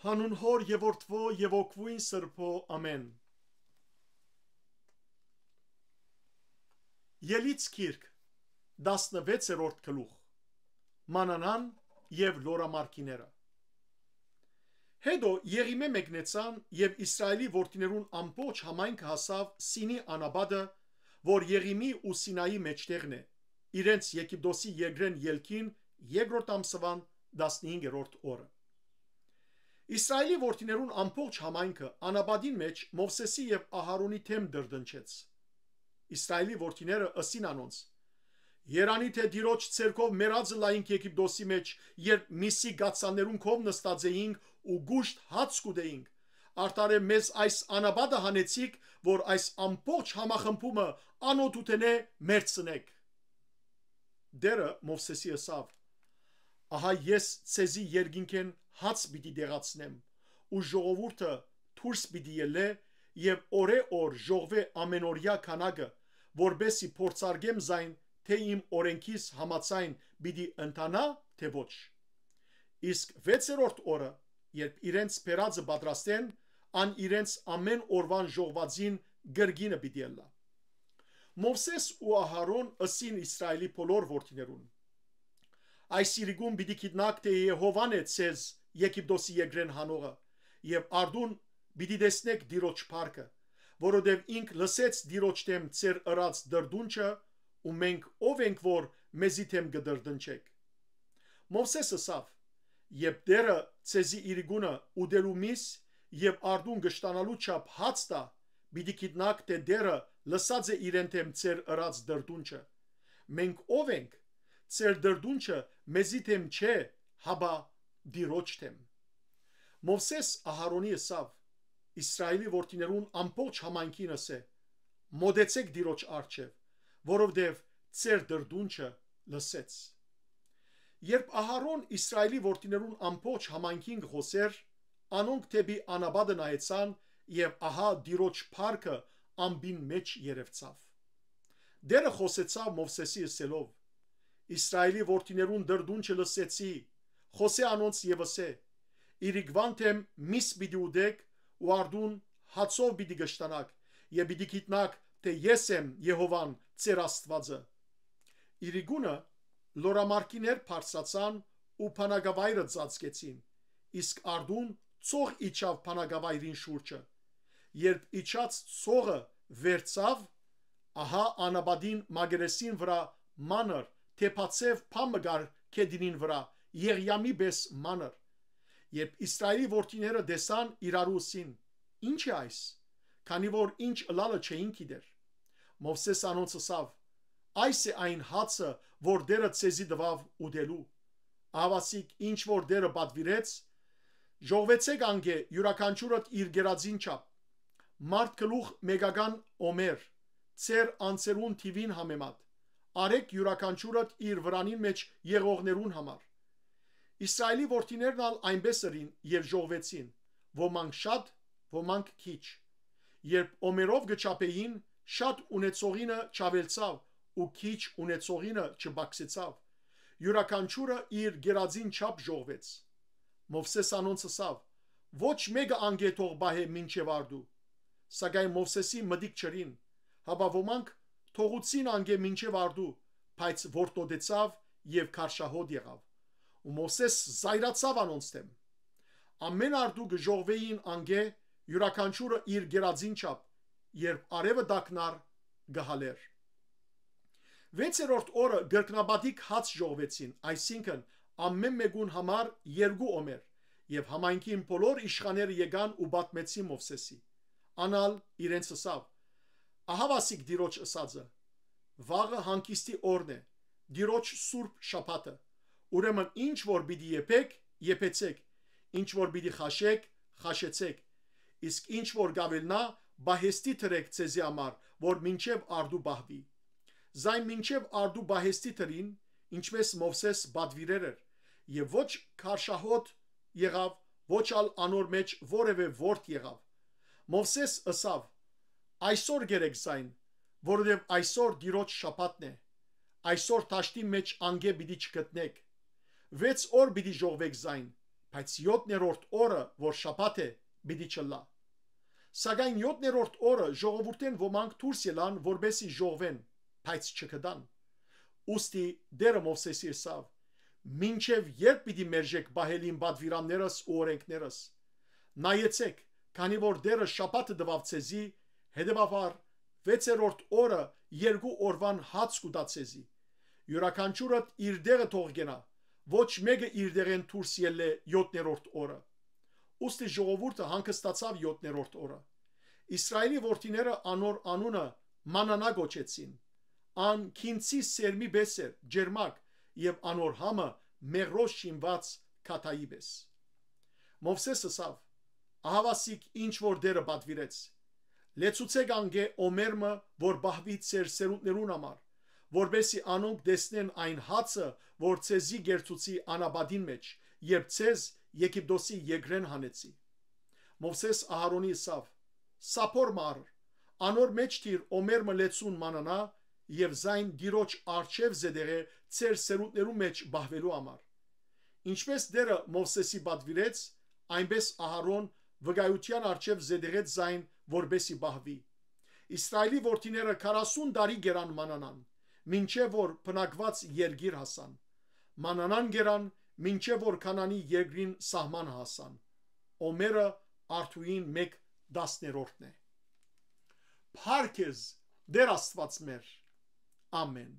Հանուն Հոր եւ Որդվո եւ Օգվույն Սրբո ամեն։ Ելից գիրք 16-րդ գլուխ Մանանան եւ լորամարքիները։ Հետո Եղիմե մեկնեցան եւ Իսրայելի որդիներուն ամբողջ համայնքը հասավ Սինի անաբադը, որ Եղիմի ու Սինայի մեջտեղն է, իրենց Եգիպտոսի երկրեն ելքին երկրորդ ամսվան 15-րդ օրը։ Իսրայելի որդիներուն ամբողջ համայնքը անաբադին մեջ Մովսեսի եւ Ահարոնի թեմ դրդնչեց։ Իսրայելի որդիները ըսին անոնց. Երանի թե դիրոջ ցերկով մերածը լայինք Եգիպտոսի մեջ, երբ միսի գացաններուն կով նստած էինք ու գուշտ հաց կուտեինք, արտարե մեզ այս անաբադը հանեցիք, որ այս ամբողջ համախմբումը անոտ ուտենե մերցնեք։ Դերը Մովսեսի ըսավ. Ահա ես ցեզի երկինքեն հաց պիտի դեղացնեմ ու ժողովուրդը դուրս պիտի ելե եւ օրե-օր ժողվե ամենօրյա քանակը, որբեսի փորձարկեմ զայն թե իմ օրենքիս համաձայն պիտի ընթանա թե ոչ։ Իսկ 6-րդ օրը, երբ իրենց փերածը պատրաստեն, ան իրենց ամեն օրվան ժողվածին գրգինը պիտի ելա։ Մովսես ու Ահարոն ըսին Իսրայելի բոլոր որդիներուն. Այս իրգուն պիտի գիտնաք թե Եհովան է ցեզ Եգիպտոսի երկրեն հանողը եւ արդուն պիտի տեսնեք դիրոջ փառքը, որովհետեւ ինք լսեց դիրոջ դեմ ծեր ըրած դրդունչը ու մենք ով ենք որ մեզի թեմ գդրդնչեք։ Մովսեսը ասավ. Եբ դերը ցեզի իրգունը ուդելու միս եւ արդուն գշտանալու չափ հաց տա, պիտի գիտնաք թե դերը լսած է իրեն թեմ ծեր ըրած դրդունչը։ Մենք ով ենք։ Ծեր դրդունչը մեզի թեմ չէ, հաբա դիրոջ թեմ։ Մովսես Ահարոնի ասավ. Իսրայելի որդիներուն ամբողջ համայնքին ասե. Մոդեցեք դիրոջ առջև, որովհետև ծեր դրդունչը լսեց։ Երբ Ահարոն Իսրայելի որդիներուն ամբողջ համայնքին խոսեր, անոնք թեպի անաբադը նայեցան եւ ահա դիրոջ փառքը ամբին մեջ երևցավ։ Դերը խոսեցավ Մովսեսի ասելով. Իսրայելի որդիներուն դրդունչը լսեցի, խոսե անոնց եւ ասե. Իրիկվան թեմ միս պիտի ուդեք ու արդուն հացով պիտի գշտանաք եւ պիտի գիտնաք թե ես եմ Եհովան ծեր Աստվածը։ Իրիկունը լորամարքիներ բարձրացան ու փանագավայրը ծածկեցին, իսկ արդուն ծող իջավ փանագավայրին շուրջը։ Երբ իջած ծողը վերցավ, ահա անաբադին մագերեսին վրա մանր թեփացև փամգար կեդինին վրա Եղյամի պես մանր։ Երբ Իսրայելի որդիները դեսան իրարուսին, ինչ է այս, քանի որ ինչ ըլալը չէին գիտեր։ Մովսես անոնց ասավ. այս է այն հացը, որ դերը ցեզի տվավ ուտելու։ Ավասիկ ինչ որ դերը պատվիրեց, ժողվեցեք անգե յուրաքանչյուրդ իր գերածին չափ։ Մարդ գլուխ մեգական օմեր, ծեր անցերուն թիվին համեմատ, արեք յուրաքանչյուրդ իր վրանին մեջ եղողներուն համար։ Իսրայելի որդիներն ալ այնպես ըրին եւ ժողվեցին, ոմանք շատ, ոմանք քիչ։ Երբ օմերով գճապեին, շատ ունեցողինը չավելցավ ու քիչ ունեցողինը չբացեցավ։ Յուրաքանչյուրը իր գերածին չափ ժողվեց։ Մովսես անոնց ասավ. ոչ մեկը անգե թող բահե մինչև արդու։ Սակայն Մովսեսի մտիկ չրին, հաբա ոմանք թողուցին անգե մինչև արդու, բայց որտոդեցավ եւ քարշահոտ եղավ։ Ու Մովսես զայրացավ անոնց դեմ։ Ամեն արդու գժողվեին անգե յուրաքանչյուրը իր գերածին չափ, երբ արևը դակնար գահալեր։ 6-րդ օրը գրկնաբադիկ հաց ժողվեցին, այսինքն ամեն մեկուն համար 2 օմեր, եւ համայնքին բոլոր իշխաները եկան ու պատմեցին Մովսեսի։ Անալ իրենց ասավ. Ահավասիկ դիրոջ ըսածը, վաղը հանգիստի օրն է, դիրոջ սուրբ շաբաթը, ուրեմն ինչ որ պիտի եփեք, եփեցեք, ինչ որ պիտի խաշեք, խաշեցեք, իսկ ինչ որ գավելնա, բահեստի թրեք ցեզի համար, որ մինչև արդու բահվի։ Զայն մինչև արդու բահեստի թրին, ինչպես Մովսես պատվիրեր էր, եւ ոչ քարշահոտ եղավ, ոչ ալ անոր մեջ որևէ ворդ եղավ։ Մովսես ասավ. այսօր գերեք զայն, որովհետև այսօր դիրոջ շաբաթն է, այսօր տաշտի մեջ անգե պիտի չգտնեք, 6 օր պիտի ժողվեք զայն, բայց 7-րդ օրը, որ շաբաթ է, պիտի չլա։ Սակայն 7-րդ օրը ժողովուրդեն ոմանք դուրս ելան, որբեսի ժողվեն, բայց չգտան։ Ուստի Տերը Մովսեսի ասավ. «Մինչև երբ պիտի մերժեք բահելին պատվիրաններս ու օրենքներս։ Նայեցեք, քանի որ Տերը շաբաթը տվավ ցեզի, հետևաբար 6-րդ օրը 2 օրվան հաց կուտա ցեզի։ Յուրաքանչյուրը իր դերը թող գնա, ոչ մեկը իր դերեն դուրս ելե 7-րդ օրը»։ Ուստի ժողովուրդը հանգստացավ 7-րդ օրը։ Իսրայելի որդիները անոր անունը մանանա գոչեցին։ Ան քինցի սերմի բեսեր, ջերմակ եւ անոր համը մեղրոց շինված քաթայի բես։ Մովսեսը ասավ. «Ահավասիկ ինչ որ Տերը պատվիրեց։ Լեցուցեք անգե Օմերմը, որ բահվի ծեր սերունդներուն համար, որբեսի անոնք տեսնեն այն հացը, որ ցեզի գերցուցի անաբադին մեջ, երբ ցեզ Եգիպտոսի եգրեն հանեցի»։ Մովսես Ահարոնի ասավ. «Սափոր մար, անոր մեջ թիր Օմերմը լեցուն մանանա եւ զայն դիրոջ արչև զեդեղե ծեր սերունդներու մեջ բահվելու համար»։ Ինչպես Տերը Մովսեսի պատվիրեց, այնպես Ահարոն վկայության արչև զեդեղեց զայն, որբեսի բահվի։ Իսրայելի որդիները 40 տարի գերան մանանան, մինչև որ բնակված երկիր հասան։ Մանանան գերան, մինչև որ Քանանի երկրին սահման հասան։ Օմերը արթուին 1/10 է։ Փառքեզ Տեր Աստված մեր։ Ամեն։